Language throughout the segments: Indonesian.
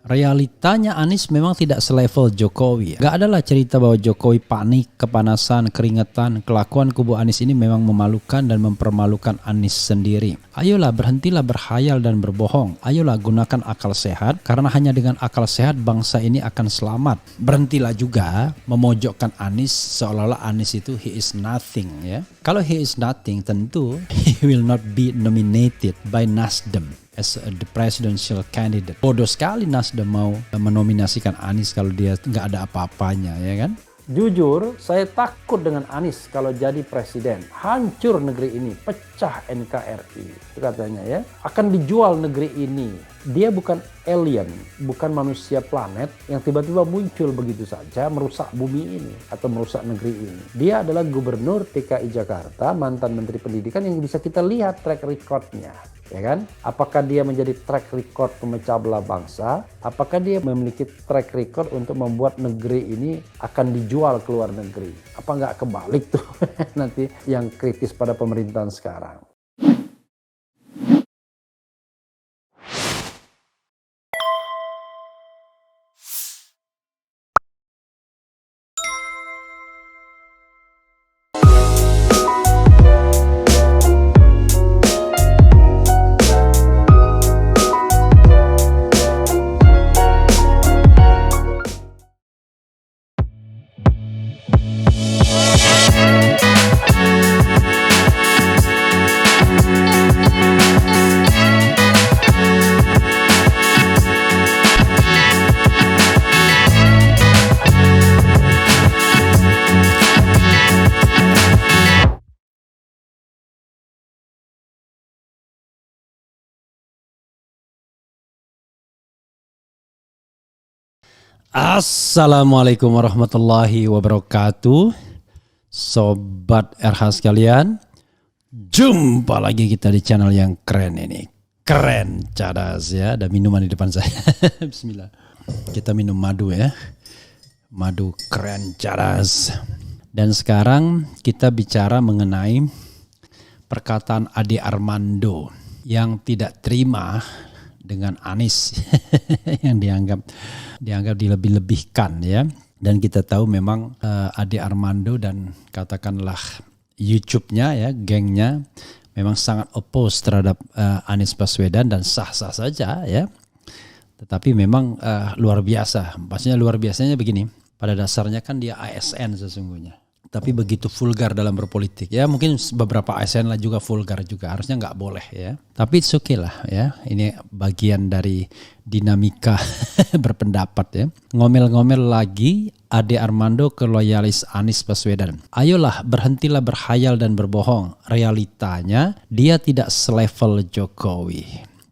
Realitanya Anies memang tidak selevel Jokowi. Gak adalah cerita bahwa Jokowi panik, kepanasan, keringetan. Kelakuan kubu Anies ini memang memalukan dan mempermalukan Anies sendiri. Ayolah berhentilah berhayal dan berbohong. Ayolah gunakan akal sehat, karena hanya dengan akal sehat bangsa ini akan selamat. Berhentilah juga memojokkan Anies seolah-olah Anies itu he is nothing ya. Kalau he is nothing tentu he will not be nominated by Nasdem as the presidential candidate. Bodoh sekali Nasdem mau menominasikan Anies kalau dia nggak ada apa-apanya, ya kan? Jujur, saya takut dengan Anies kalau jadi presiden. Hancur negeri ini, pecah NKRI. Itu katanya ya. Akan dijual negeri ini. Dia bukan alien, bukan manusia planet yang tiba-tiba muncul begitu saja merusak bumi ini atau merusak negeri ini. Dia adalah gubernur DKI Jakarta, mantan menteri pendidikan yang bisa kita lihat track recordnya. Ya kan? Apakah dia menjadi track record pemecah belah bangsa? Apakah dia memiliki track record untuk membuat negeri ini akan dijual ke luar negeri? Apa nggak kebalik tuh nanti yang kritis pada pemerintahan sekarang? Assalamualaikum warahmatullahi wabarakatuh. Sobat RH sekalian, jumpa lagi kita di channel yang keren ini. Keren, cadas ya. Ada minuman di depan saya. Bismillah. Kita minum madu ya. Madu keren, cadas. Dan sekarang kita bicara mengenai perkataan Ade Armando yang tidak terima dengan Anies yang dianggap dilebih-lebihkan ya. Dan kita tahu memang Ade Armando dan katakanlah YouTube-nya ya, gengnya memang sangat oppose terhadap Anies Baswedan dan sah-sah saja ya. Tetapi memang luar biasa. Maksudnya luar biasanya begini, pada dasarnya kan dia ASN sesungguhnya. Tapi begitu vulgar dalam berpolitik ya, mungkin beberapa ASN lah juga vulgar juga, harusnya nggak boleh ya. Tapi it's okay lah ya, ini bagian dari dinamika berpendapat ya. Ngomel-ngomel lagi Ade Armando ke loyalis Anies Baswedan. Ayolah berhentilah berhayal dan berbohong. Realitanya dia tidak selevel Jokowi.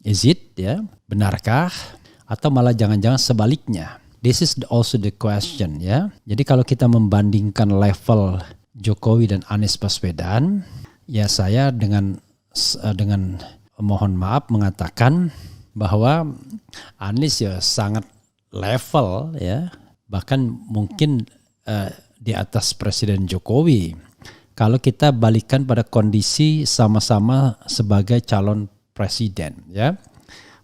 Is it ya? Benarkah? Atau malah jangan-jangan sebaliknya? This is also the question ya. Jadi kalau kita membandingkan level Jokowi dan Anies Baswedan, ya saya dengan mohon maaf mengatakan bahwa Anies ya sangat level ya, bahkan mungkin di atas Presiden Jokowi. Kalau kita balikan pada kondisi sama-sama sebagai calon presiden ya.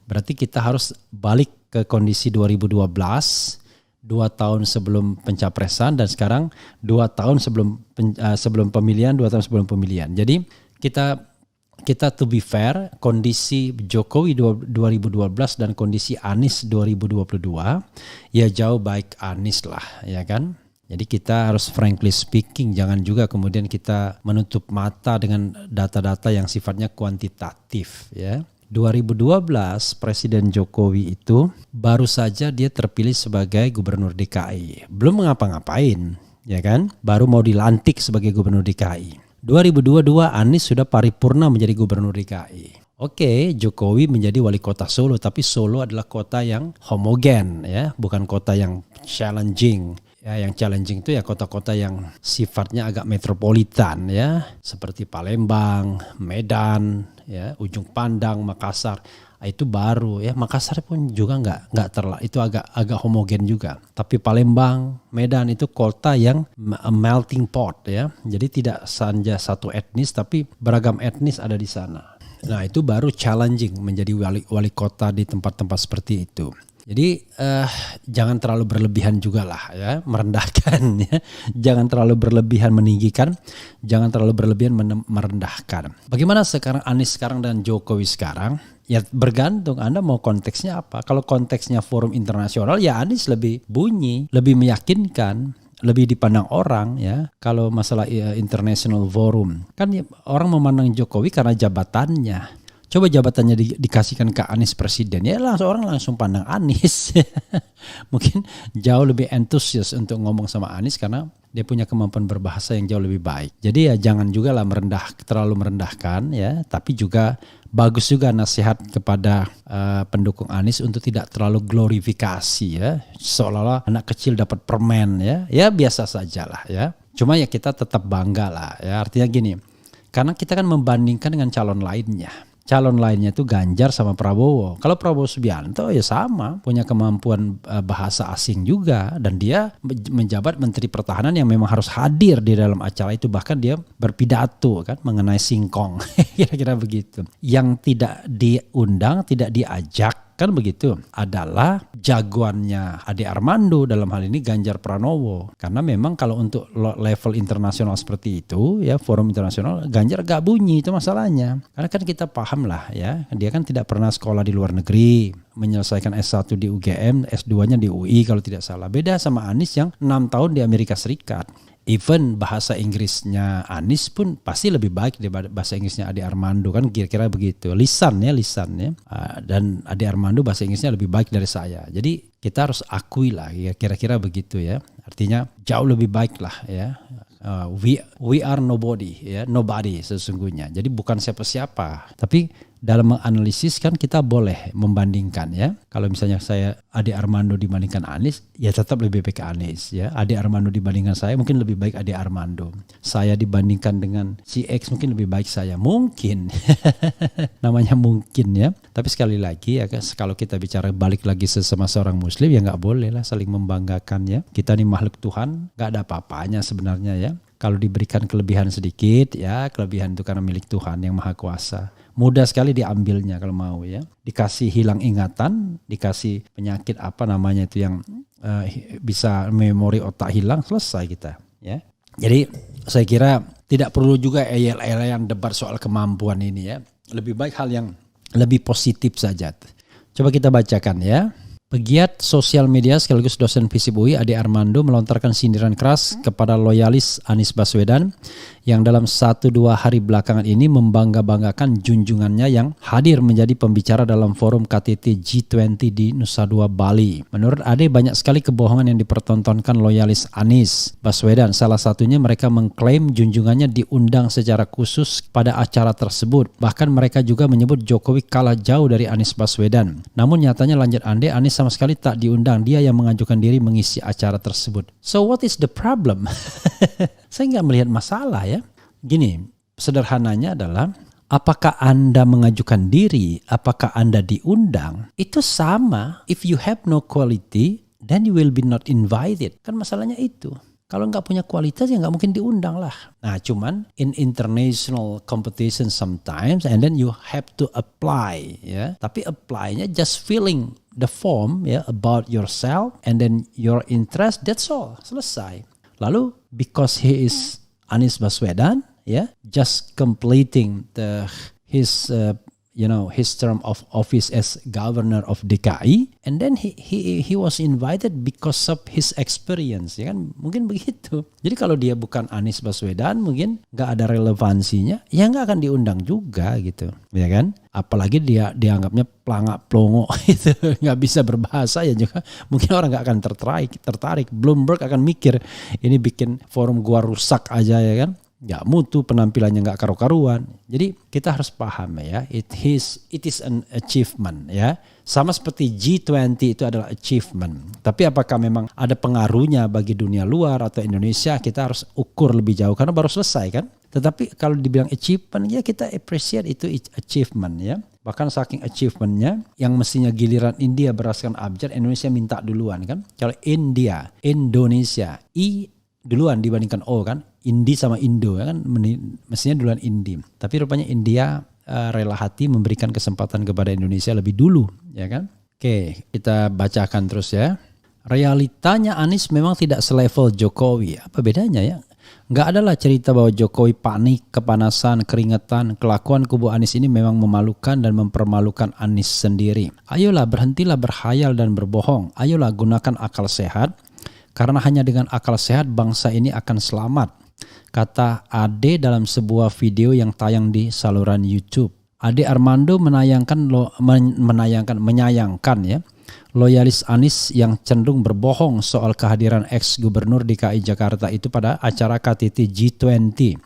Berarti kita harus balik ke kondisi 2012, 2 tahun sebelum pencapresan, dan sekarang 2 tahun sebelum pemilihan, 2 tahun sebelum pemilihan. Jadi kita to be fair, kondisi Jokowi 2012 dan kondisi Anies 2022 ya jauh baik Anies lah ya kan. Jadi kita harus frankly speaking, jangan juga kemudian kita menutup mata dengan data-data yang sifatnya kuantitatif ya. 2012 Presiden Jokowi itu baru saja dia terpilih sebagai gubernur DKI. Belum ngapa-ngapain, ya kan? Baru mau dilantik sebagai gubernur DKI. 2022 Anies sudah paripurna menjadi gubernur DKI. Oke, Jokowi menjadi wali kota Solo, tapi Solo adalah kota yang homogen ya, bukan kota yang challenging. Ya, yang challenging itu ya kota-kota yang sifatnya agak metropolitan ya, seperti Palembang, Medan, ya, Ujung Pandang, Makassar. Itu baru ya, Makassar pun juga nggak terlalu, itu agak homogen juga. Tapi Palembang, Medan itu kota yang melting pot ya. Jadi tidak saja satu etnis tapi beragam etnis ada di sana. Nah, itu baru challenging menjadi wali kota di tempat-tempat seperti itu. Jadi jangan terlalu berlebihan juga lah ya, merendahkan ya. Jangan terlalu berlebihan meninggikan, jangan terlalu berlebihan merendahkan. Bagaimana sekarang Anies sekarang dan Jokowi sekarang? Ya bergantung Anda mau konteksnya apa. Kalau konteksnya forum internasional ya Anies lebih bunyi, lebih meyakinkan, lebih dipandang orang ya. Kalau masalah international forum kan orang memandang Jokowi karena jabatannya. Coba jabatannya dikasihkan ke Anies presiden ya orang langsung pandang Anies. Mungkin jauh lebih antusias untuk ngomong sama Anies karena dia punya kemampuan berbahasa yang jauh lebih baik. Jadi ya jangan juga lah terlalu merendahkan ya, tapi juga bagus juga nasihat kepada pendukung Anies untuk tidak terlalu glorifikasi ya, seolah-olah anak kecil dapat permen ya biasa sajalah ya. Cuma ya kita tetap bangga lah ya, artinya gini, karena kita kan membandingkan dengan calon lainnya. Calon lainnya itu Ganjar sama Prabowo. Kalau Prabowo Subianto ya sama, punya kemampuan bahasa asing juga. Dan dia menjabat Menteri Pertahanan yang memang harus hadir di dalam acara itu. Bahkan dia berpidato kan mengenai singkong. Kira-kira begitu. Yang tidak diundang, tidak diajak kan begitu adalah jagoannya Ade Armando, dalam hal ini Ganjar Pranowo. Karena memang kalau untuk level internasional seperti itu ya, forum internasional, Ganjar gak bunyi, itu masalahnya. Karena kan kita paham lah ya, dia kan tidak pernah sekolah di luar negeri, menyelesaikan S1 di UGM, S2-nya di UI kalau tidak salah. Beda sama Anies yang 6 tahun di Amerika Serikat. Even bahasa Inggrisnya Anies pun pasti lebih baik daripada bahasa Inggrisnya Ade Armando, kan kira-kira begitu. Lisannya. Dan Ade Armando bahasa Inggrisnya lebih baik dari saya. Jadi kita harus akui lah ya, kira-kira begitu ya. Artinya jauh lebih baik lah ya. We are nobody sesungguhnya. Jadi bukan siapa-siapa. Tapi dalam menganalisis kan kita boleh membandingkan ya. Kalau misalnya saya Ade Armando dibandingkan Anies, ya tetap lebih baik Anies ya. Ade Armando dibandingkan saya mungkin lebih baik Ade Armando. Saya dibandingkan dengan si X mungkin lebih baik saya. Mungkin. Namanya mungkin ya. Tapi sekali lagi ya, kalau kita bicara balik lagi sesama seorang muslim ya nggak boleh lah saling membanggakan ya. Kita nih makhluk Tuhan, nggak ada apa-apanya sebenarnya ya. Kalau diberikan kelebihan sedikit ya, kelebihan itu karena milik Tuhan yang Maha Kuasa. Mudah sekali diambilnya kalau mau ya. Dikasih hilang ingatan, dikasih penyakit apa namanya itu yang bisa memori otak hilang, selesai kita ya. Jadi saya kira tidak perlu juga eyel-eyelan debat soal kemampuan ini ya. Lebih baik hal yang lebih positif saja. Coba kita bacakan ya. Pegiat sosial media sekaligus dosen FISIP UI Ade Armando melontarkan sindiran keras kepada loyalis Anies Baswedan yang dalam 1-2 hari belakangan ini membangga-banggakan junjungannya yang hadir menjadi pembicara dalam forum KTT G20 di Nusa Dua, Bali. Menurut Ade banyak sekali kebohongan yang dipertontonkan loyalis Anies Baswedan. Salah satunya mereka mengklaim junjungannya diundang secara khusus pada acara tersebut. Bahkan mereka juga menyebut Jokowi kalah jauh dari Anies Baswedan. Namun nyatanya, lanjut Ade, Anies sama sekali tak diundang. Dia yang mengajukan diri mengisi acara tersebut. So what is the problem? Saya nggak melihat masalah ya. Gini, sederhananya adalah apakah Anda mengajukan diri, apakah Anda diundang, itu sama. If you have no quality, then you will be not invited. Kan masalahnya itu. Kalau nggak punya kualitas ya nggak mungkin diundang lah. Nah cuman in international competition sometimes and then you have to apply ya. Tapi apply-nya just filling the form ya about yourself and then your interest, that's all. Selesai. Lalu because he is Anies Baswedan ya, just completing his term of office as governor of DKI, and then he was invited because of his experience, ya kan, mungkin begitu. Jadi kalau dia bukan Anies Baswedan, mungkin nggak ada relevansinya, ya nggak akan diundang juga gitu, ya kan? Apalagi dia dianggapnya pelangak pelongo itu, nggak bisa berbahasa ya juga, mungkin orang nggak akan tertarik. Bloomberg akan mikir ini bikin forum gua rusak aja ya kan? Nggak mutu, penampilannya nggak karu-karuan. Jadi kita harus paham ya, it is an achievement ya. Sama seperti G20 itu adalah achievement. Tapi apakah memang ada pengaruhnya bagi dunia luar atau Indonesia, kita harus ukur lebih jauh karena baru selesai kan. Tetapi kalau dibilang achievement ya kita appreciate itu achievement ya. Bahkan saking achievementnya yang mestinya giliran India beraskan abjad, Indonesia minta duluan kan. Kalau Indonesia, I duluan dibandingkan O kan. Indi sama Indo kan mestinya duluan Indi. Tapi rupanya India rela hati memberikan kesempatan kepada Indonesia lebih dulu ya kan. Oke, kita bacakan terus ya. Realitanya Anies memang tidak selevel Jokowi. Apa bedanya ya? Nggak adalah cerita bahwa Jokowi panik, kepanasan, keringetan. Kelakuan kubu Anies ini memang memalukan dan mempermalukan Anies sendiri. Ayolah berhentilah berhayal dan berbohong. Ayolah gunakan akal sehat. Karena hanya dengan akal sehat bangsa ini akan selamat. Kata Ade dalam sebuah video yang tayang di saluran YouTube. Ade Armando menyayangkan ya loyalis Anies yang cenderung berbohong soal kehadiran ex-gubernur DKI Jakarta itu pada acara KTT G20.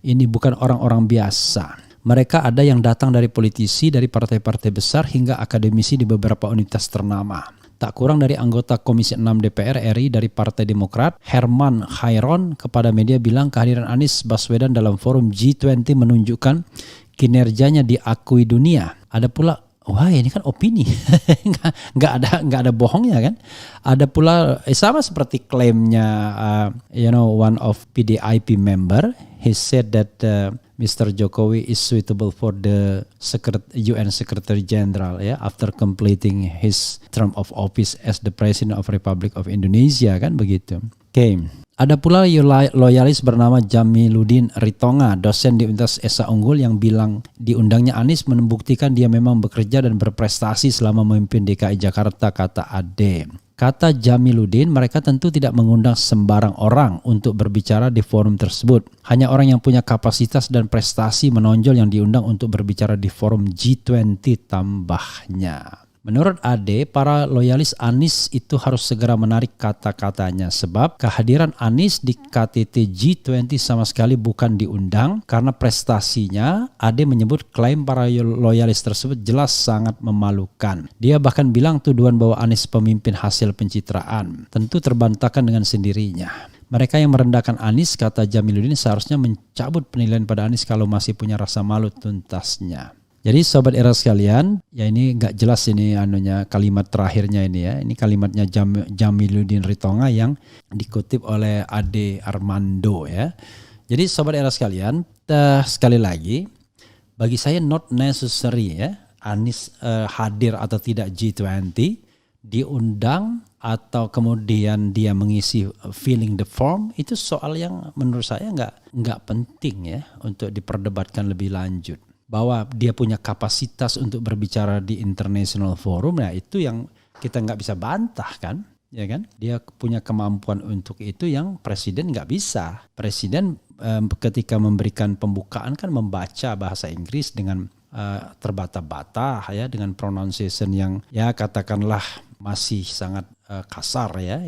Ini bukan orang-orang biasa. Mereka ada yang datang dari politisi, dari partai-partai besar hingga akademisi di beberapa universitas ternama. Tak kurang dari anggota Komisi 6 DPR RI dari Partai Demokrat, Herman Khairon, kepada media bilang kehadiran Anies Baswedan dalam forum G20 menunjukkan kinerjanya diakui dunia. Ada pula, wah ini kan opini, nggak ada bohongnya kan. Ada pula sama seperti klaimnya, one of PDIP member, he said that Mr. Jokowi is suitable for the UN Secretary General after completing his term of office as the President of Republic of Indonesia kan begitu. Oke. Ada pula loyalis bernama Jamiluddin Ritonga, dosen di Universitas Esa Unggul yang bilang diundangnya Anies membuktikan dia memang bekerja dan berprestasi selama memimpin DKI Jakarta, kata Ade. Kata Jamiluddin, mereka tentu tidak mengundang sembarang orang untuk berbicara di forum tersebut. Hanya orang yang punya kapasitas dan prestasi menonjol yang diundang untuk berbicara di forum G20 tambahnya. Menurut Ade, para loyalis Anies itu harus segera menarik kata-katanya sebab kehadiran Anies di KTT G20 sama sekali bukan diundang karena prestasinya. Ade menyebut klaim para loyalis tersebut jelas sangat memalukan. Dia bahkan bilang tuduhan bahwa Anies pemimpin hasil pencitraan tentu terbantahkan dengan sendirinya. Mereka yang merendahkan Anies, kata Jamiluddin, seharusnya mencabut penilaian pada Anies kalau masih punya rasa malu tuntasnya. Jadi sobat era sekalian, ya ini nggak jelas ini kalimat terakhirnya ini ya. Ini kalimatnya Jamiluddin Ritonga yang dikutip oleh Ade Armando ya. Jadi sobat era sekalian, sekali lagi bagi saya not necessary ya Anies hadir atau tidak G20, diundang atau kemudian dia mengisi filling the form, itu soal yang menurut saya nggak penting ya untuk diperdebatkan lebih lanjut. Bahwa dia punya kapasitas untuk berbicara di international forum, ya itu yang kita nggak bisa bantah kan, ya kan? Dia punya kemampuan untuk itu yang presiden nggak bisa. Presiden ketika memberikan pembukaan kan membaca bahasa Inggris dengan terbata-bata ya, dengan pronunciation yang ya katakanlah masih sangat kasar ya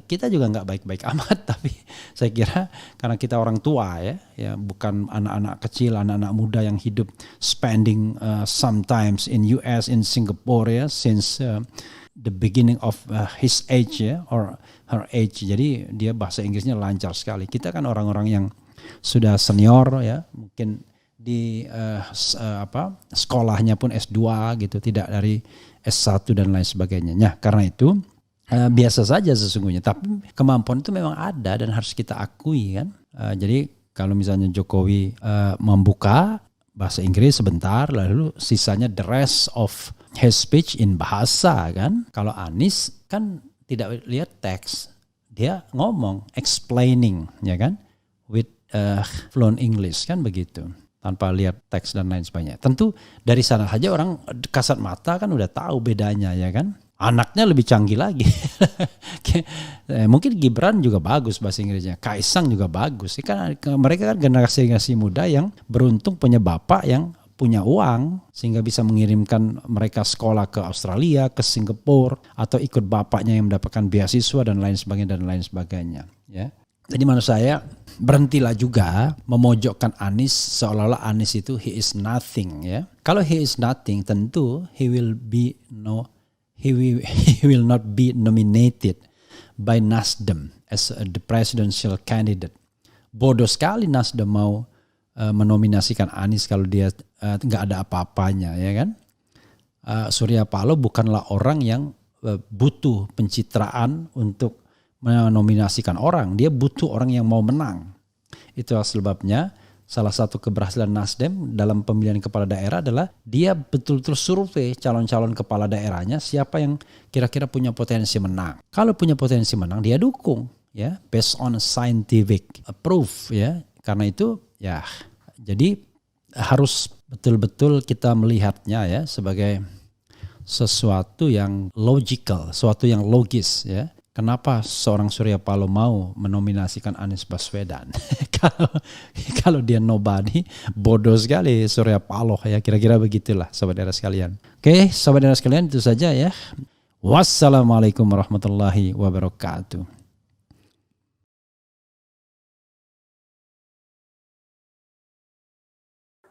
kita juga nggak baik-baik amat, tapi saya kira karena kita orang tua ya bukan anak-anak kecil, anak-anak muda yang hidup spending sometimes in US, in Singapore ya since the beginning of his age ya or her age, jadi dia bahasa Inggrisnya lancar sekali. Kita kan orang-orang yang sudah senior ya, mungkin di sekolahnya pun S2 gitu, tidak dari S1 dan lain sebagainya. Nah, karena itu biasa saja sesungguhnya, tapi kemampuan itu memang ada dan harus kita akui kan. Jadi kalau misalnya Jokowi membuka bahasa Inggris sebentar, lalu sisanya the rest of his speech in bahasa kan. Kalau Anies kan tidak lihat teks, dia ngomong explaining ya kan with fluent English kan begitu, tanpa lihat teks dan lain sebagainya. Tentu dari sana saja orang kasat mata kan udah tahu bedanya ya kan. Anaknya lebih canggih lagi. Mungkin Gibran juga bagus bahasa Inggrisnya, Kaisang juga bagus. Mereka kan generasi muda yang beruntung punya bapak yang punya uang sehingga bisa mengirimkan mereka sekolah ke Australia, ke Singapura, atau ikut bapaknya yang mendapatkan beasiswa dan lain sebagainya ya. Jadi menurut saya berhentilah juga memojokkan Anies seolah-olah Anies itu he is nothing ya. Kalau he is nothing, tentu he will not be nominated by Nasdem as the presidential candidate. Bodoh sekali Nasdem mau menominasikan Anies kalau dia nggak ada apa-apanya ya kan. Surya Paloh bukanlah orang yang butuh pencitraan untuk menominasikan orang, dia butuh orang yang mau menang. Itulah sebabnya salah satu keberhasilan Nasdem dalam pemilihan kepala daerah adalah dia betul-betul survei calon-calon kepala daerahnya siapa yang kira-kira punya potensi menang. Kalau punya potensi menang dia dukung ya, based on scientific proof ya. Karena itu ya jadi harus betul-betul kita melihatnya ya sebagai sesuatu yang logical, sesuatu yang logis ya. Kenapa seorang Surya Paloh mau menominasikan Anies Baswedan? kalau dia nobody, bodoh sekali Surya Paloh ya. Kira-kira begitulah sobat daerah sekalian. Oke, sobat daerah sekalian itu saja ya. Wassalamualaikum warahmatullahi wabarakatuh.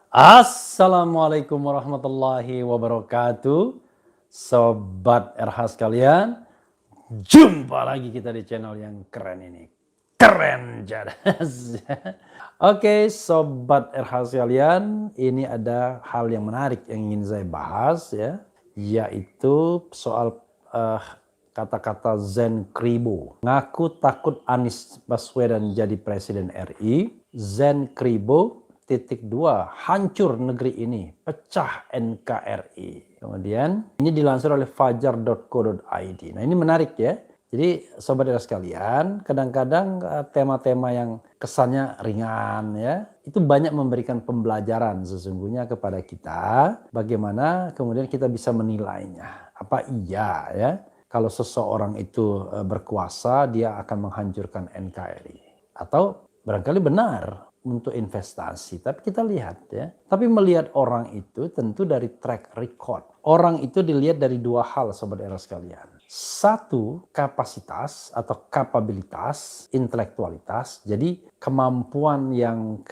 Assalamualaikum warahmatullahi wabarakatuh. Sobat RH sekalian, jumpa lagi kita di channel yang keren ini. Keren jadas. Oke, Sobat RH sekalian, ini ada hal yang menarik yang ingin saya bahas ya, yaitu soal kata-kata Zen Kribo. Ngaku takut Anies Baswedan jadi Presiden RI. Zen Kribo titik 2, hancur negeri ini, pecah NKRI. Kemudian ini dilansir oleh fajar.co.id. Nah ini menarik ya. Jadi sobat daerah sekalian, kadang-kadang tema-tema yang kesannya ringan ya, itu banyak memberikan pembelajaran sesungguhnya kepada kita. Bagaimana kemudian kita bisa menilainya. Apa iya ya, kalau seseorang itu berkuasa dia akan menghancurkan NKRI. Atau barangkali benar untuk investasi, tapi kita lihat ya. Tapi melihat orang itu tentu dari track record. Orang itu dilihat dari dua hal sobat daerah sekalian. Satu, kapasitas atau kapabilitas, intelektualitas. Jadi kemampuan yang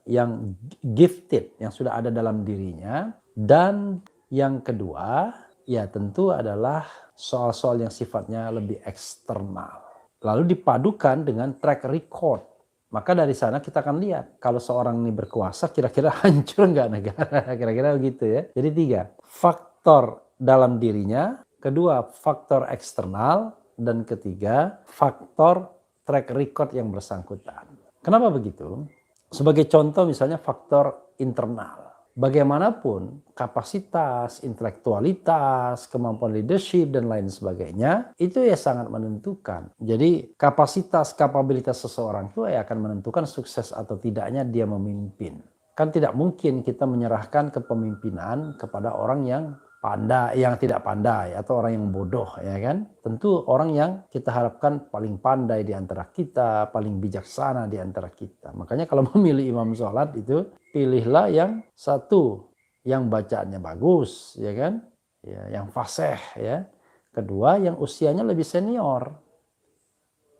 yang gifted, yang sudah ada dalam dirinya. Dan yang kedua, ya tentu adalah soal-soal yang sifatnya lebih eksternal. Lalu dipadukan dengan track record. Maka dari sana kita akan lihat kalau seorang ini berkuasa kira-kira hancur nggak negara, kira-kira begitu ya. Jadi 3, faktor dalam dirinya, kedua faktor eksternal, dan ketiga faktor track record yang bersangkutan. Kenapa begitu? Sebagai contoh misalnya faktor internal. Bagaimanapun kapasitas, intelektualitas, kemampuan leadership dan lain sebagainya itu ya sangat menentukan. Jadi kapasitas, kapabilitas seseorang itu ya akan menentukan sukses atau tidaknya dia memimpin. Kan tidak mungkin kita menyerahkan kepemimpinan kepada orang yang pandai, yang tidak pandai atau orang yang bodoh ya kan. Tentu orang yang kita harapkan paling pandai di antara kita, paling bijaksana di antara kita. Makanya kalau memilih imam sholat itu pilihlah yang satu yang bacaannya bagus ya kan, ya, yang fasih ya. Kedua yang usianya lebih senior.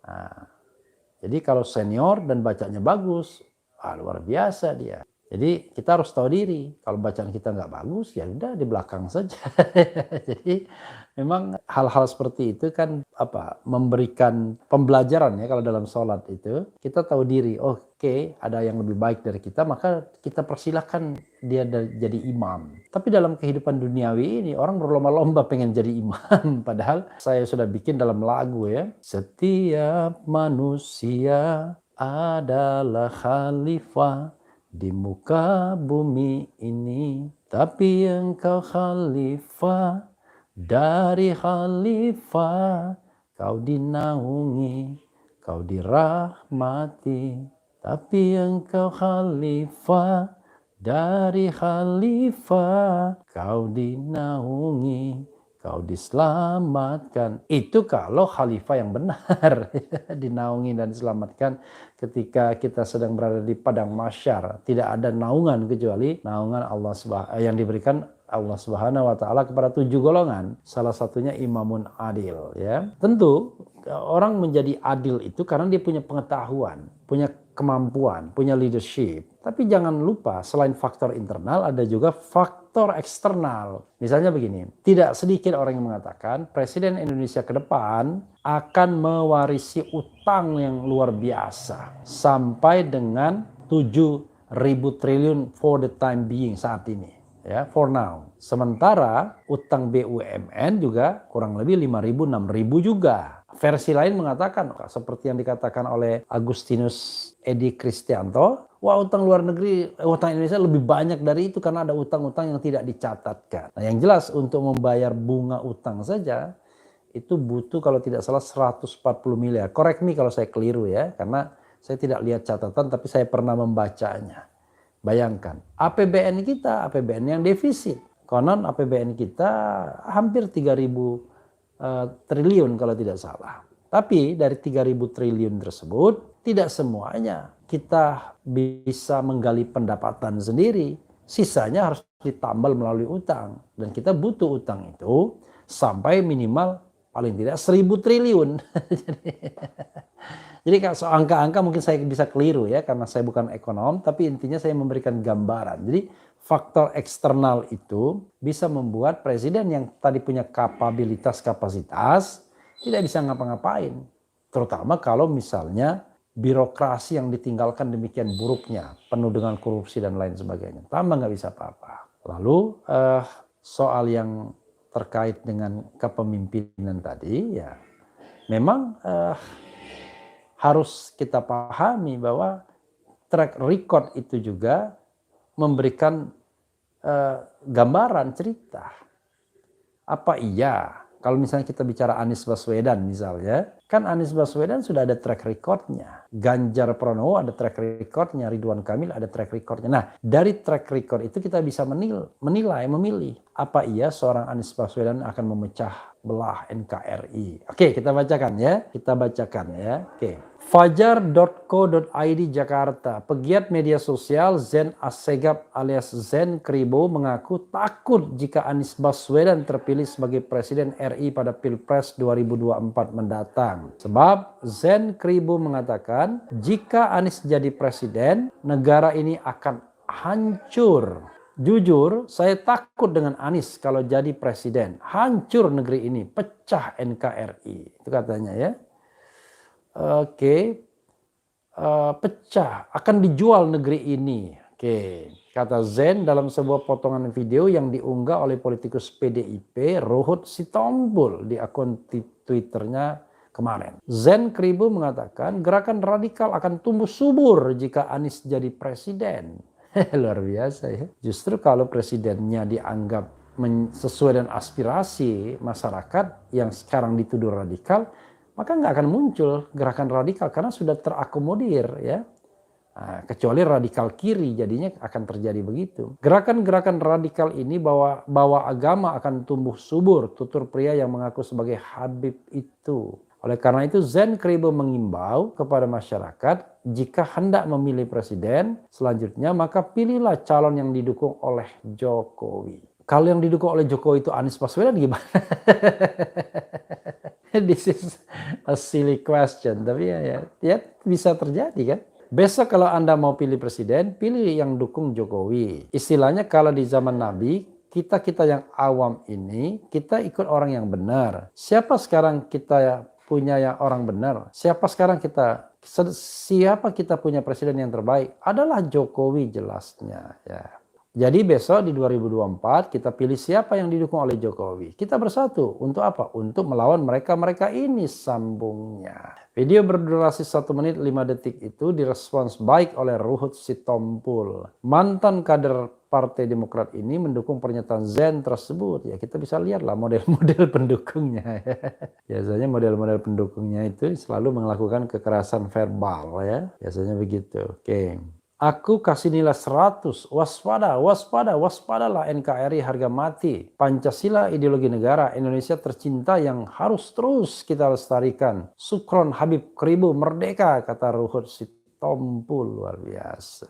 Nah, jadi kalau senior dan bacanya bagus, luar biasa dia. Jadi kita harus tahu diri. Kalau bacaan kita nggak bagus, ya udah di belakang saja. Jadi memang hal-hal seperti itu kan memberikan pembelajaran ya kalau dalam sholat itu. Kita tahu diri, oke, ada yang lebih baik dari kita, maka kita persilahkan dia jadi imam. Tapi dalam kehidupan duniawi ini orang berlomba-lomba pengen jadi imam. Padahal saya sudah bikin dalam lagu ya. Setiap manusia adalah khalifah di muka bumi ini, tapi engkau khalifah, dari khalifah kau dinaungi, kau dirahmati, tapi engkau khalifah, dari khalifah kau dinaungi, kau diselamatkan. Itu kalau khalifah yang benar dinaungi dan diselamatkan ketika kita sedang berada di padang mahsyar. Tidak ada naungan kecuali naungan Allah yang diberikan Allah Subhanahu wa taala kepada 7 golongan. Salah satunya imamun adil ya. Tentu orang menjadi adil itu karena dia punya pengetahuan, punya kemampuan, punya leadership. Tapi jangan lupa selain faktor internal ada juga faktor eksternal. Misalnya begini, tidak sedikit orang yang mengatakan Presiden Indonesia ke depan akan mewarisi utang yang luar biasa sampai dengan 7.000 triliun for the time being saat ini. ya, for now. Sementara utang BUMN juga kurang lebih 5.000-6.000 juga. Versi lain mengatakan, seperti yang dikatakan oleh Agustinus Edi Kristianto, wah utang luar negeri, utang Indonesia lebih banyak dari itu karena ada utang-utang yang tidak dicatatkan. Nah yang jelas untuk membayar bunga utang saja, itu butuh kalau tidak salah 140 miliar. Correct me kalau saya keliru ya, karena saya tidak lihat catatan tapi saya pernah membacanya. Bayangkan, APBN kita, APBN yang defisit. Konon APBN kita hampir 3.000 triliun kalau tidak salah. Tapi dari 3.000 triliun tersebut, tidak semuanya kita bisa menggali pendapatan sendiri. Sisanya harus ditambal melalui utang. Dan kita butuh utang itu sampai minimal paling tidak 1.000 triliun. Jadi soal angka-angka mungkin saya bisa keliru ya karena saya bukan ekonom, tapi intinya saya memberikan gambaran. Jadi faktor eksternal itu bisa membuat presiden yang tadi punya kapasitas tidak bisa ngapa-ngapain. Terutama kalau misalnya birokrasi yang ditinggalkan demikian buruknya, penuh dengan korupsi dan lain sebagainya. Tambah nggak bisa apa-apa. Lalu soal yang terkait dengan kepemimpinan tadi ya memang harus kita pahami bahwa track record itu juga memberikan gambaran cerita. Apa iya kalau misalnya kita bicara Anies Baswedan misalnya, kan Anies Baswedan sudah ada track recordnya. Ganjar Pranowo ada track recordnya, Ridwan Kamil ada track recordnya. Nah dari track record itu kita bisa menilai, memilih. Apa iya seorang Anies Baswedan akan memecah belah NKRI. Oke, kita bacakan ya. Oke. Fajar.co.id Jakarta. Pegiat media sosial Zen Assegaf alias Zen Kribo mengaku takut jika Anies Baswedan terpilih sebagai Presiden RI pada Pilpres 2024 mendatang. Sebab Zen Kribo mengatakan jika Anies jadi presiden, negara ini akan hancur. Jujur, saya takut dengan Anies kalau jadi presiden. Hancur negeri ini, pecah NKRI. Itu katanya ya. Oke, pecah, akan dijual negeri ini. Oke, kata Zen dalam sebuah potongan video yang diunggah oleh politikus PDIP Ruhut Sitompul di akun Twitternya kemarin. Zen Kribo mengatakan gerakan radikal akan tumbuh subur jika Anies jadi presiden. Luar biasa ya. Justru kalau presidennya dianggap sesuai dengan aspirasi masyarakat yang sekarang dituduh radikal, maka nggak akan muncul gerakan radikal karena sudah terakomodir ya. Nah, kecuali radikal kiri jadinya akan terjadi begitu. Gerakan-gerakan radikal ini bahwa agama akan tumbuh subur, tutur pria yang mengaku sebagai Habib itu. Oleh karena itu Zen Kribo mengimbau kepada masyarakat jika hendak memilih presiden selanjutnya maka pilihlah calon yang didukung oleh Jokowi. Kalau yang didukung oleh Jokowi itu Anies Baswedan gimana? This is a silly question, tapi ya bisa terjadi kan. Besok kalau Anda mau pilih presiden, pilih yang dukung Jokowi. Istilahnya kalau di zaman Nabi, kita yang awam ini, kita ikut orang yang benar. Siapa sekarang kita punya yang orang benar? Siapa kita punya presiden yang terbaik? Adalah Jokowi jelasnya ya. Jadi besok di 2024 kita pilih siapa yang didukung oleh Jokowi. Kita bersatu. Untuk apa? Untuk melawan mereka ini sambungnya. Video berdurasi 1 menit 5 detik itu direspons baik oleh Ruhut Sitompul. Mantan kader Partai Demokrat ini mendukung pernyataan Zen tersebut. Ya kita bisa lihatlah model-model pendukungnya. Biasanya model-model pendukungnya itu selalu melakukan kekerasan verbal ya. Biasanya begitu. Oke. Aku kasih nilai 100, waspadalah NKRI harga mati. Pancasila ideologi negara, Indonesia tercinta yang harus terus kita lestarikan. Sukron Habib Kribo merdeka, kata Ruhut Sitompul, luar biasa.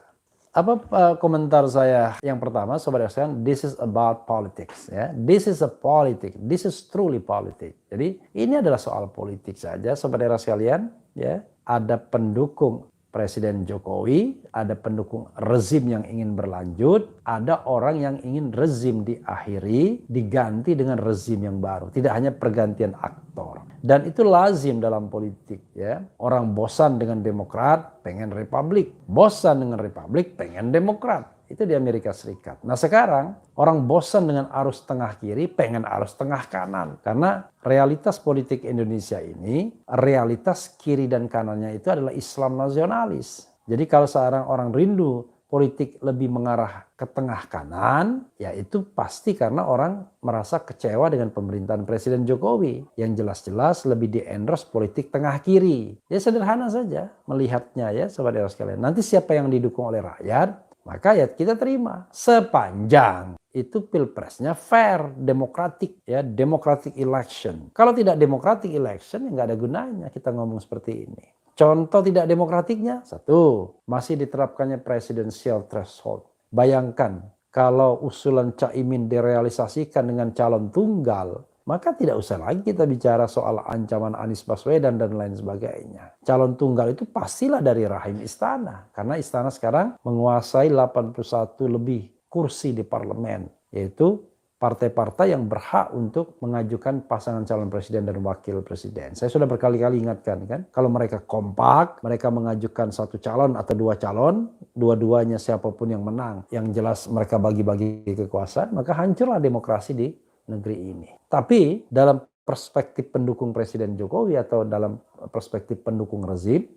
Apa komentar saya yang pertama, sobat sekalian, this is about politics. Ya. This is a politic, this is truly politics. Jadi ini adalah soal politik saja, sobat sekalian. Ya. Ada pendukung Presiden Jokowi, ada pendukung rezim yang ingin berlanjut, ada orang yang ingin rezim diakhiri, diganti dengan rezim yang baru. Tidak hanya pergantian aktor. Dan itu lazim dalam politik ya. Orang bosan dengan Demokrat, pengen Republik. Bosan dengan Republik, pengen Demokrat. Itu di Amerika Serikat. Nah sekarang orang bosan dengan arus tengah kiri, pengen arus tengah kanan. Karena realitas politik Indonesia ini, realitas kiri dan kanannya itu adalah Islam nasionalis. Jadi kalau seorang orang rindu politik lebih mengarah ke tengah kanan, ya itu pasti karena orang merasa kecewa dengan pemerintahan Presiden Jokowi yang jelas-jelas lebih di-endorse politik tengah kiri. Ya sederhana saja melihatnya ya sahabat sekalian. Nanti siapa yang didukung oleh rakyat, maka ya kita terima sepanjang itu pilpresnya fair, demokratik ya, democratic election. Kalau tidak democratic election ya nggak ada gunanya kita ngomong seperti ini. Contoh tidak demokratiknya, satu, masih diterapkannya presidensial threshold. Bayangkan kalau usulan Caimin direalisasikan dengan calon tunggal, maka tidak usah lagi kita bicara soal ancaman Anies Baswedan dan lain sebagainya. Calon tunggal itu pastilah dari rahim istana. Karena istana sekarang menguasai 81 lebih kursi di parlemen. Yaitu partai-partai yang berhak untuk mengajukan pasangan calon presiden dan wakil presiden. Saya sudah berkali-kali ingatkan kan, kalau mereka kompak, mereka mengajukan satu calon atau dua calon, dua-duanya siapapun yang menang, yang jelas mereka bagi-bagi kekuasaan, maka hancurlah demokrasi di negeri ini. Tapi dalam perspektif pendukung Presiden Jokowi atau dalam perspektif pendukung rezim,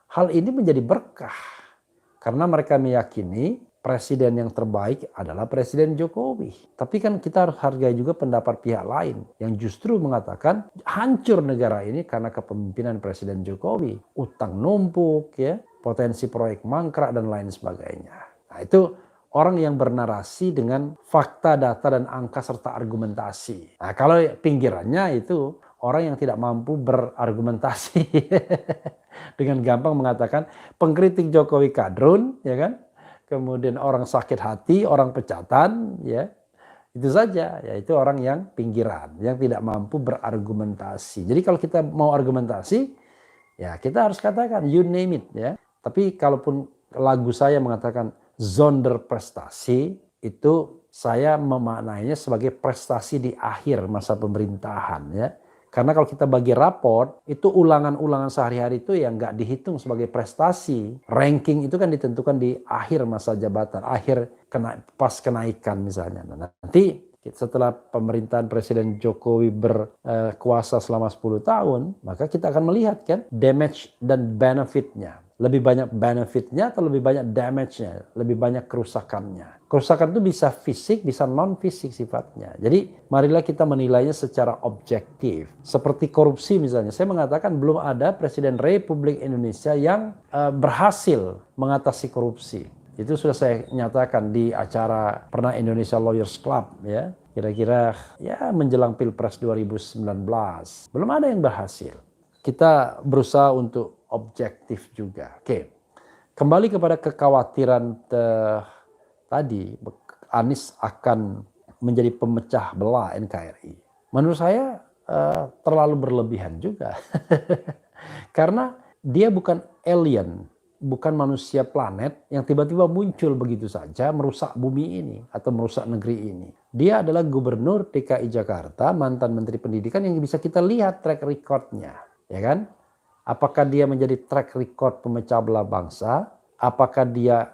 hal ini menjadi berkah. Karena mereka meyakini presiden yang terbaik adalah Presiden Jokowi. Tapi kan kita harus hargai juga pendapat pihak lain yang justru mengatakan hancur negara ini karena kepemimpinan Presiden Jokowi. Utang numpuk, ya, potensi proyek mangkrak dan lain sebagainya. Nah itu orang yang bernarasi dengan fakta, data, dan angka serta argumentasi. Nah kalau pinggirannya itu orang yang tidak mampu berargumentasi dengan gampang mengatakan pengkritik Jokowi kadrun, ya kan? Kemudian orang sakit hati, orang pecatan, ya itu saja. Ya itu orang yang pinggiran, yang tidak mampu berargumentasi. Jadi kalau kita mau argumentasi, ya kita harus katakan you name it, ya. Tapi kalaupun lagu saya mengatakan zonder prestasi, itu saya memaknainya sebagai prestasi di akhir masa pemerintahan, ya. Karena kalau kita bagi raport, itu ulangan-ulangan sehari-hari itu yang nggak dihitung sebagai prestasi. Ranking itu kan ditentukan di akhir masa jabatan, pas kenaikan misalnya. Nah, nanti setelah pemerintahan Presiden Jokowi berkuasa selama 10 tahun, maka kita akan melihat kan damage dan benefitnya. Lebih banyak benefitnya atau lebih banyak damage-nya, lebih banyak kerusakannya. Kerusakan itu bisa fisik, bisa non-fisik sifatnya. Jadi marilah kita menilainya secara objektif. Seperti korupsi misalnya, saya mengatakan belum ada Presiden Republik Indonesia yang berhasil mengatasi korupsi. Itu sudah saya nyatakan di acara pernah Indonesia Lawyers Club, ya. Kira-kira ya menjelang Pilpres 2019. Belum ada yang berhasil. Kita berusaha untuk objektif juga. Oke. Kembali kepada kekhawatiran tadi, Anies akan menjadi pemecah belah NKRI. Menurut saya terlalu berlebihan juga. Karena dia bukan alien, bukan manusia planet yang tiba-tiba muncul begitu saja merusak bumi ini atau merusak negeri ini. Dia adalah gubernur DKI Jakarta, mantan menteri pendidikan yang bisa kita lihat track recordnya. Ya kan? Apakah dia menjadi track record pemecah belah bangsa? Apakah dia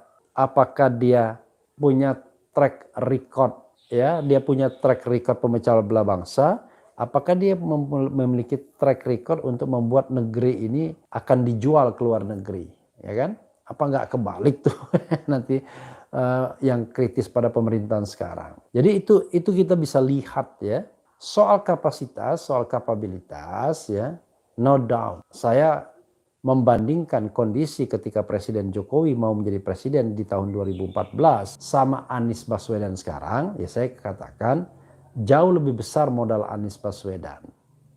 punya track record, ya? Dia punya track record pemecah belah bangsa? Apakah dia memiliki track record untuk membuat negeri ini akan dijual ke luar negeri? Ya kan? Apa nggak kebalik tuh nanti yang kritis pada pemerintahan sekarang. Jadi itu kita bisa lihat ya. Soal kapasitas, soal kapabilitas ya. No doubt, saya membandingkan kondisi ketika Presiden Jokowi mau menjadi presiden di tahun 2014 sama Anies Baswedan sekarang, ya saya katakan jauh lebih besar modal Anies Baswedan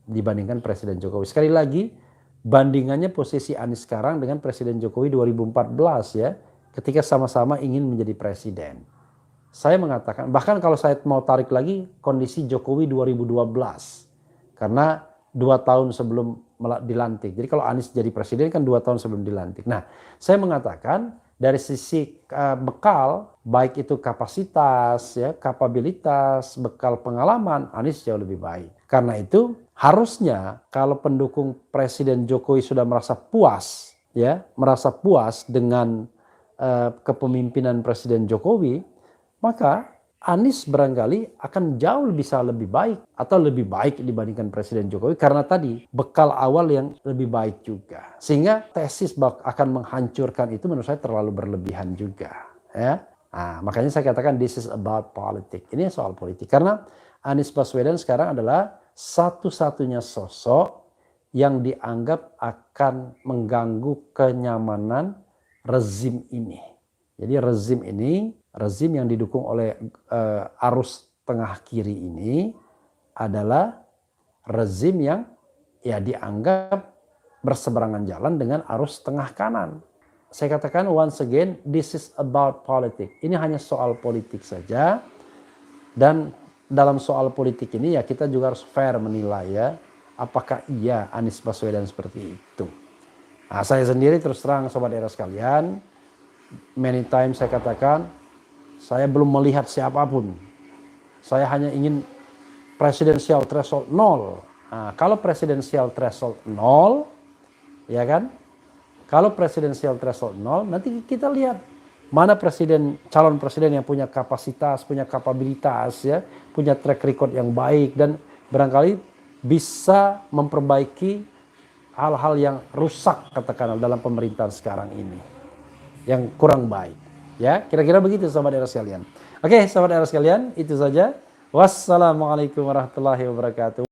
dibandingkan Presiden Jokowi. Sekali lagi, bandingannya posisi Anies sekarang dengan Presiden Jokowi 2014 ya, ketika sama-sama ingin menjadi presiden. Saya mengatakan, bahkan kalau saya mau tarik lagi kondisi Jokowi 2012, karena 2 tahun sebelum dilantik. Jadi kalau Anies jadi presiden kan 2 tahun sebelum dilantik. Nah, saya mengatakan dari sisi bekal, baik itu kapasitas, ya, kapabilitas, bekal pengalaman, Anies jauh lebih baik. Karena itu harusnya kalau pendukung Presiden Jokowi sudah merasa puas, ya, merasa puas dengan kepemimpinan Presiden Jokowi, maka Anies barangkali akan jauh bisa lebih baik atau lebih baik dibandingkan Presiden Jokowi karena tadi bekal awal yang lebih baik juga. Sehingga tesis akan menghancurkan itu menurut saya terlalu berlebihan juga. Ya. Nah, makanya saya katakan this is about politics. Ini soal politik karena Anies Baswedan sekarang adalah satu-satunya sosok yang dianggap akan mengganggu kenyamanan rezim ini. Jadi rezim yang didukung oleh arus tengah kiri ini adalah rezim yang ya dianggap berseberangan jalan dengan arus tengah kanan. Saya katakan once again, this is about politics. Ini hanya soal politik saja. Dan dalam soal politik ini ya kita juga harus fair menilai ya. Apakah iya Anies Baswedan seperti itu. Nah, saya sendiri terus terang sobat era sekalian, many times saya katakan, saya belum melihat siapapun. Saya hanya ingin presidensial threshold 0. Nah, kalau presidensial threshold 0, ya kan? Kalau presidensial threshold 0, nanti kita lihat mana calon presiden yang punya kapasitas, punya kapabilitas, ya, punya track record yang baik dan barangkali bisa memperbaiki hal-hal yang rusak katakanlah dalam pemerintahan sekarang ini, yang kurang baik. Ya, kira-kira begitu sahabat era sekalian. Oke, sahabat era sekalian, itu saja. Wassalamualaikum warahmatullahi wabarakatuh.